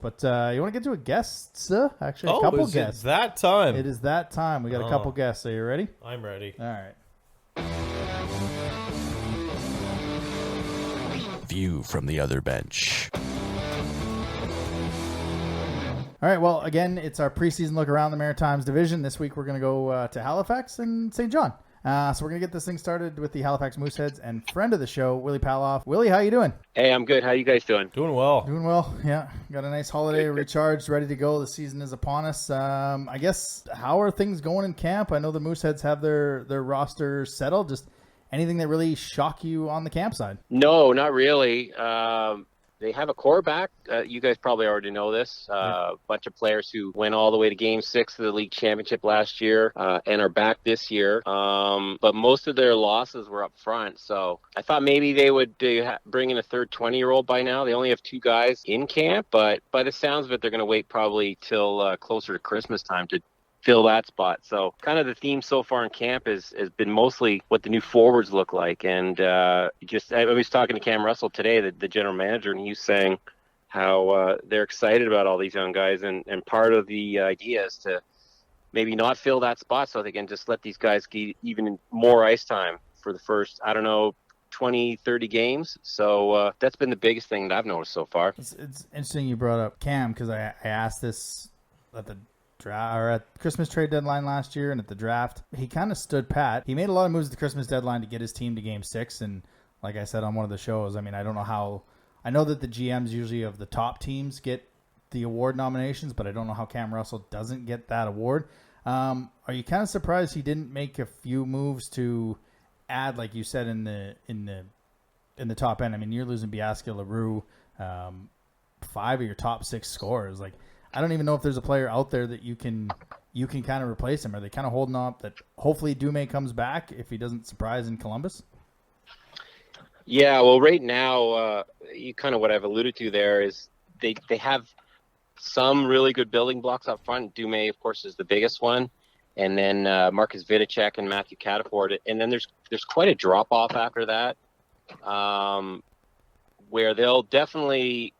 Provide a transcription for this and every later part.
But you want to get to a guest, actually, a couple guests. It that time? It is that time. We got a couple guests. Are you ready? I'm ready. All right. View from the other bench. All right, well, again, it's our preseason look around the Maritimes division. This week we're going to go to Halifax and St. John. So we're going to get this thing started with the Halifax Mooseheads and friend of the show, Willy Palov. Willy, how you doing? Hey, I'm good. How you guys doing? Doing well. Doing well, yeah. Got a nice holiday, recharged, ready to go. The season is upon us. I guess, how are things going in camp? I know the Mooseheads have their roster settled. Just anything that really shock you on the camp side? No, not really. They have a core back. You guys probably already know this. A bunch of players who went all the way to Game 6 of the league championship last year and are back this year. But most of their losses were up front. So I thought maybe they would bring in a third 20-year-old by now. They only have 2 guys in camp. But by the sounds of it, they're going to wait probably till closer to Christmas time to fill that spot. So kind of the theme so far in camp has been mostly what the new forwards look like. And I was talking to Cam Russell today, the general manager, and he was saying how they're excited about all these young guys. And part of the idea is to maybe not fill that spot so they can just let these guys get even more ice time for the first, 20, 30 games. So that's been the biggest thing that I've noticed so far. It's interesting you brought up Cam, because I asked this at the at Christmas trade deadline last year and at the draft. He kind of stood pat. He made a lot of moves at the Christmas deadline to get his team to Game 6, and like I said on one of the shows, I mean, I don't know how. I know that the GMs usually of the top teams get the award nominations, but I don't know how Cam Russell doesn't get that award. Are you kind of surprised he didn't make a few moves to add, like you said, in the top end? I mean, you're losing Biaska, LaRue, 5 of your top 6 scorers. Like, I don't even know if there's a player out there that you can kind of replace him. Are they kind of holding off that hopefully Dume comes back if he doesn't surprise in Columbus? Yeah, well, right now, you kind of what I've alluded to there is they have some really good building blocks up front. Dume, of course, is the biggest one, and then Marcus Vidicek and Matthew Cataford. And then there's quite a drop off after that, where they'll definitely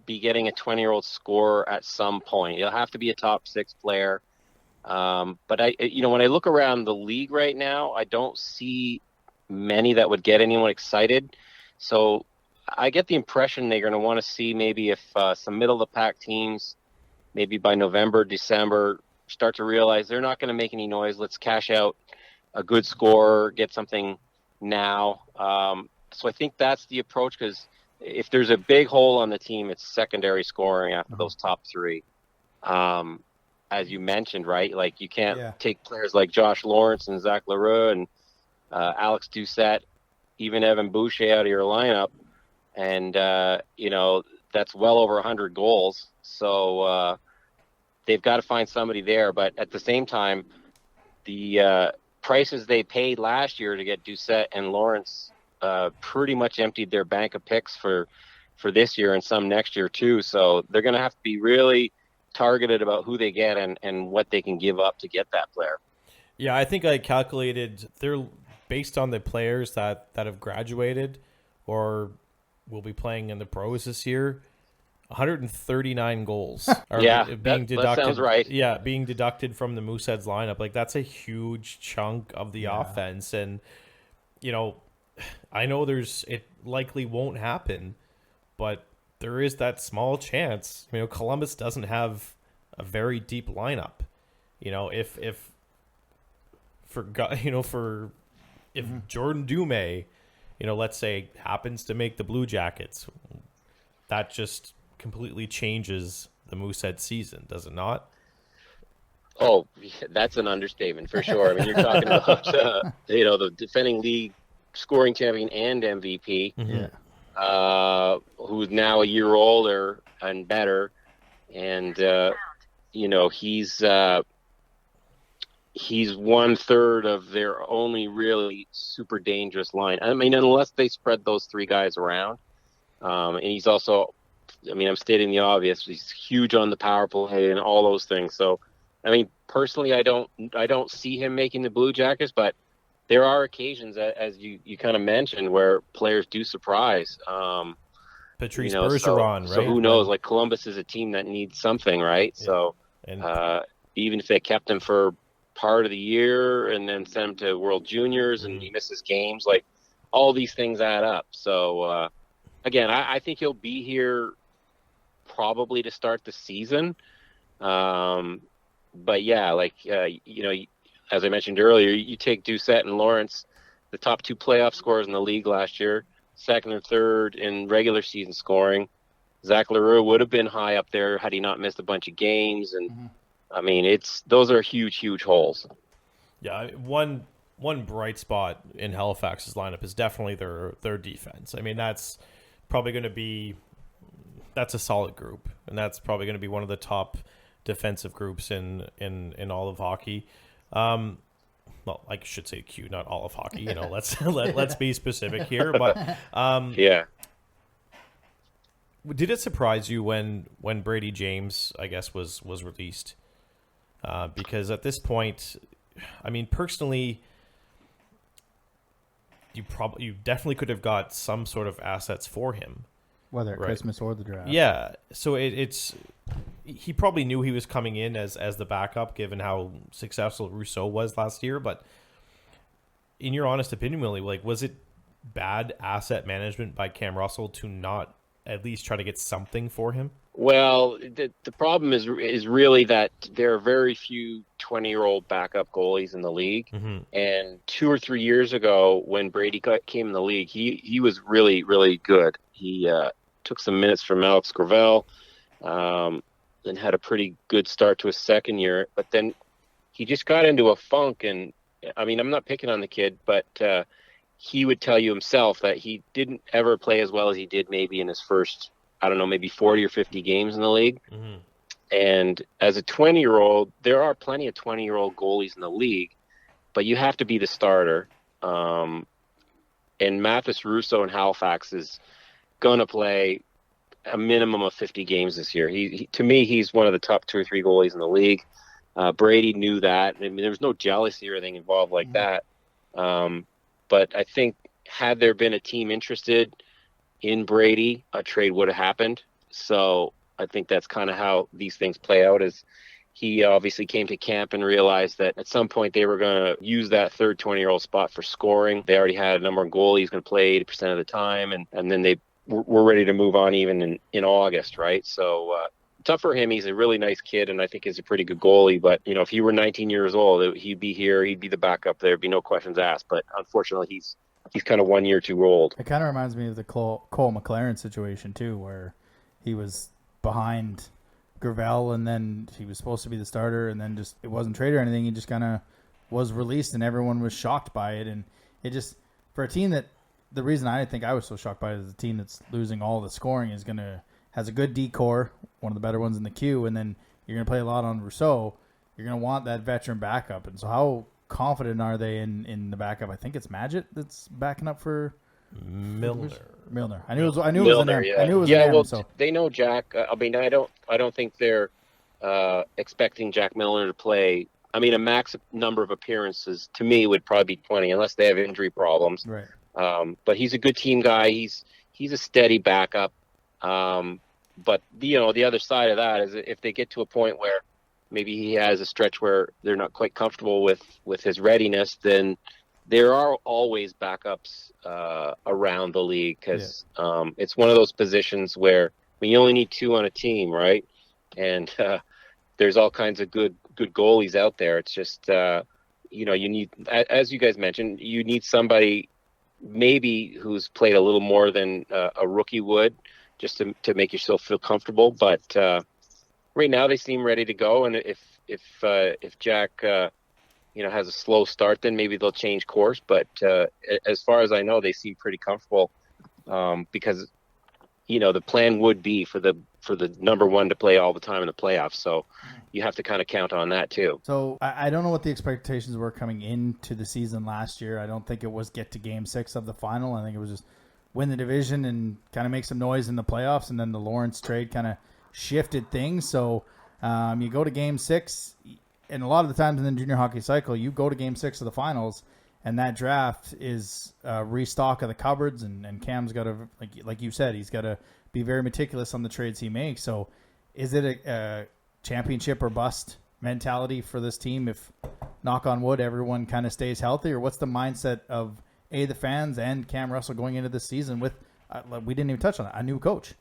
be getting a 20-year-old scorer at some point. You'll have to be a top 6 player. But when I look around the league right now, I don't see many that would get anyone excited. So I get the impression they're going to want to see maybe if some middle-of-the-pack teams, maybe by November, December, start to realize they're not going to make any noise. Let's cash out a good scorer, get something now. So I think that's the approach, because if there's a big hole on the team, it's secondary scoring after those top 3. As you mentioned, right? Like, you can't take players like Josh Lawrence and Zach LaRue and Alex Doucette, even Evan Boucher out of your lineup. And, that's well over 100 goals. So they've got to find somebody there. But at the same time, the prices they paid last year to get Doucette and Lawrence pretty much emptied their bank of picks for this year and some next year too. So they're going to have to be really targeted about who they get and what they can give up to get that player. Yeah, I think I calculated they're based on the players that have graduated or will be playing in the pros this year. 139 goals are being deducted. That sounds right. Yeah, being deducted from the Mooseheads lineup. Like, that's a huge chunk of the offense. And, I know it likely won't happen, but there is that small chance. Columbus doesn't have a very deep lineup. If Jordan Dume, let's say, happens to make the Blue Jackets, that just completely changes the Moosehead season, does it not? Oh, that's an understatement for sure. I mean, you're talking about the defending league scoring champion and MVP, who's now a year older and better, and he's 1/3 of their only really super dangerous line. I mean, unless they spread those 3 guys around, and he's also, I'm stating the obvious, he's huge on the power play and all those things. So, personally, I don't see him making the Blue Jackets, but there are occasions, as you kind of mentioned, where players do surprise. Patrice So Bergeron, right? who knows? Like Columbus is a team that needs something, right? Yeah. So And even if they kept him for part of the year and then sent him to World Juniors and he misses games, like all these things add up. So again, I think he'll be here probably to start the season. But yeah, like as I mentioned earlier, you take Doucette and Lawrence, the top 2 playoff scorers in the league last year, second and third in regular season scoring. Zach Leroux would have been high up there had he not missed a bunch of games. And I mean, those are huge holes. yeah, one bright spot in Halifax's lineup is definitely their defense. I mean, that's a solid group, and that's probably going to be one of the top defensive groups in all of hockey. Well, I should say Q, not all of hockey. Let's be specific here. But Yeah. did it surprise you when Brady James, I guess, was released? Because at this point, I mean, personally, you definitely could have got some sort of assets for him, Whether at Right. Christmas or the draft. Yeah, so he probably knew he was coming in as the backup, given how successful Rousseau was last year. But in your honest opinion, Willie, like, was it bad asset management by Cam Russell to not at least try to get something for him? Well, the problem is really that there are very few 20-year-old backup goalies in the league. And 2 or 3 years ago, when Brady came in the league, he was really good. He took some minutes from Alex Gravel, and had a pretty good start to his second year. But then he just got into a funk. And I mean, I'm not picking on the kid, but he would tell you himself that he didn't ever play as well as he did maybe in his first, I don't know, maybe 40 or 50 games in the league. And as a 20-year-old, there are plenty of 20-year-old goalies in the league, but you have to be the starter. And Mathis Russo in Halifax is going to play a minimum of 50 games this year. He to me, he's one of the top 2 or 3 goalies in the league. Brady knew that. I mean, there was no jealousy or anything involved like that. But I think had there been a team interested in Brady, a trade would have happened. So I think that's kind of how these things play out. Is he obviously came to camp and realized that at some point they were going to use that third 20-year-old spot for scoring. They already had a number of goalies going to play 80% of the time, and then they were ready to move on even in August, right? So tough for him. He's a really nice kid, and I think he's a pretty good goalie. But, if he were 19 years old, he'd be here. He'd be the backup there. There'd be no questions asked. But unfortunately, he's kind of 1 year too old. It kind of reminds me of the Cole McLaren situation, too, where he was behind Gravel, and then he was supposed to be the starter, and then just it wasn't traded or anything. He just kind of was released, and everyone was shocked by it. And it just, for a team that, the reason I think I was so shocked by it is a team that's losing all the scoring has a good D-core, one of the better ones in the queue, and then you're going to play a lot on Rousseau. You're going to want that veteran backup. And so how confident are they in the backup? I think it's Magid that's backing up for Milner. I knew it was an Milner, M. yeah. I knew it was yeah, an M. well, So they know Jack. I mean, I don't think they're expecting Jack Milner to play. I mean, a max number of appearances to me would probably be 20, unless they have injury problems. right. But he's a good team guy. He's a steady backup. But the other side of that is if they get to a point where maybe he has a stretch where they're not quite comfortable with his readiness, then there are always backups around the league, because it's one of those positions where, I mean, you only need 2 on a team, right? And there's all kinds of good goalies out there. It's just you need, as you guys mentioned, you need somebody maybe who's played a little more than a rookie would, just to make yourself feel comfortable. But right now they seem ready to go. And if Jack has a slow start, then maybe they'll change course. But as far as I know, they seem pretty comfortable, because the plan would be for the number one to play all the time in the playoffs. So you have to kind of count on that too. So I don't know what the expectations were coming into the season last year. I don't think it was get to Game 6 of the final. I think it was just win the division and kind of make some noise in the playoffs, and then the Lawrence trade kind of shifted things. So you go to Game 6, and a lot of the times in the junior hockey cycle, you go to Game 6 of the finals, and that draft is a restock of the cupboards, and Cam's got to, like you said, he's got to be very meticulous on the trades he makes. So is it a championship or bust mentality for this team if, knock on wood, everyone kind of stays healthy? Or what's the mindset of the fans and Cam Russell going into this season with, we didn't even touch on it, a new coach?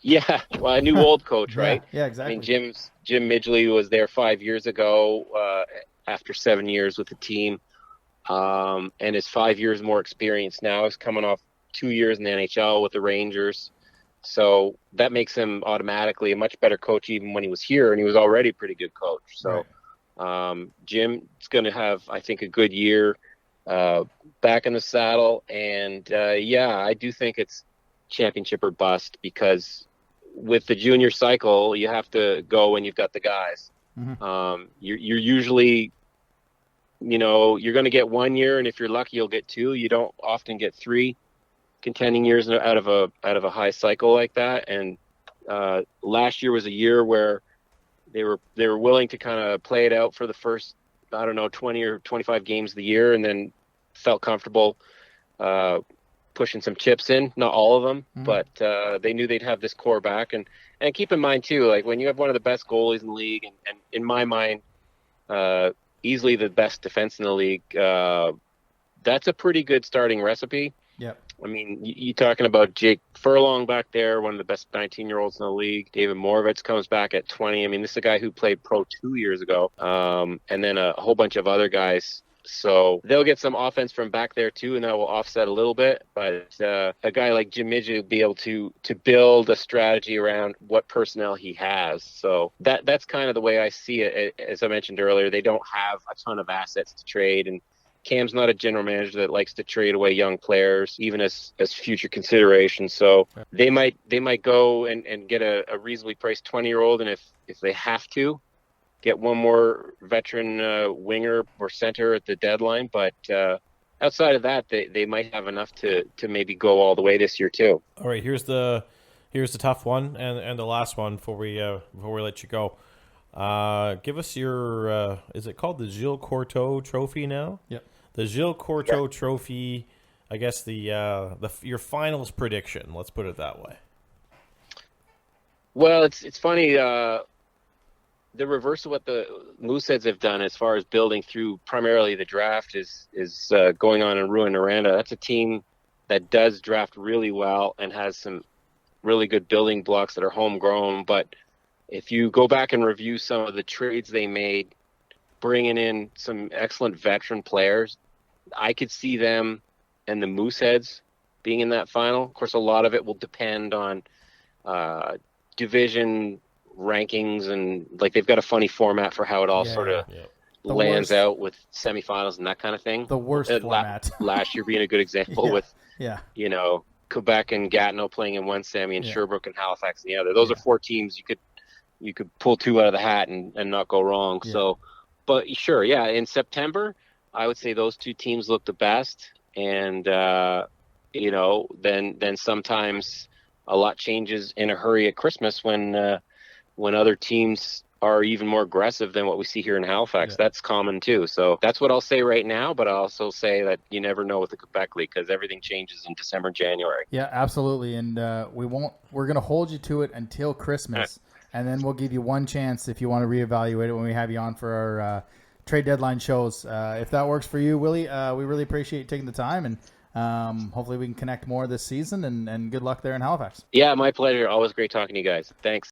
Yeah, well, a new old coach, right? Yeah, exactly. I mean, Jim Midgley was there 5 years ago after 7 years with the team, and is 5 years more experienced now. He's coming off 2 years in the NHL with the Rangers. So that makes him automatically a much better coach even when he was here, and he was already a pretty good coach. So Jim's going to have, I think, a good year back in the saddle. And, I do think it's championship or bust, because with the junior cycle, you have to go when you've got the guys. Mm-hmm. You're usually, you're going to get 1 year, and if you're lucky, you'll get 2. You don't often get 3 contending years out of a high cycle like that. And last year was a year where they were willing to kind of play it out for the first, 20 or 25 games of the year, and then felt comfortable pushing some chips in. Not all of them, but they knew they'd have this core back. And keep in mind too, like when you have one of the best goalies in the league, and in my mind, easily the best defense in the league, that's a pretty good starting recipe. Yep. I mean, you're talking about Jake Furlong back there, one of the best 19-year-olds in the league. David Moravitz comes back at 20. I mean, this is a guy who played pro 2 years ago, and then a whole bunch of other guys. So they'll get some offense from back there too, and that will offset a little bit. But a guy like Jim Midgley will be able to build a strategy around what personnel he has. So that's kind of the way I see it. As I mentioned earlier, they don't have a ton of assets to trade, and Cam's not a general manager that likes to trade away young players, even as future consideration. So they might go and get a reasonably priced 20-year-old, and if they have to, get one more veteran winger or center at the deadline. But outside of that, they might have enough to maybe go all the way this year too. All right, here's the tough one and the last one before we let you go. Give us your is it called the Gilles Courteau Trophy now? Yep. The Gilles Courteau Trophy, I guess your finals prediction. Let's put it that way. Well, it's funny. The reverse of what the Mooseheads have done as far as building through primarily the draft is going on in Rouyn-Noranda. That's a team that does draft really well and has some really good building blocks that are homegrown. But if you go back and review some of the trades they made, bringing in some excellent veteran players, I could see them and the Mooseheads being in that final. Of course, a lot of it will depend on division rankings, and like they've got a funny format for how it all lands out with semifinals and that kind of thing. The worst format. Last year being a good example with Quebec and Gatineau playing in one semi, and Sherbrooke and Halifax in the other. Those are 4 teams you could pull 2 out of the hat and not go wrong. Yeah. So, but sure, in September, I would say those 2 teams look the best, and then sometimes a lot changes in a hurry at Christmas when other teams are even more aggressive than what we see here in Halifax. That's common too. So that's what I'll say right now, but I'll also say that you never know with the Quebec League because everything changes in December, January. Yeah, absolutely. And we're going to hold you to it until Christmas, and then we'll give you one chance if you want to reevaluate it when we have you on for our trade deadline shows. If that works for you, Willie, we really appreciate you taking the time, and hopefully we can connect more this season, and good luck there in Halifax. Yeah, my pleasure. Always great talking to you guys. Thanks.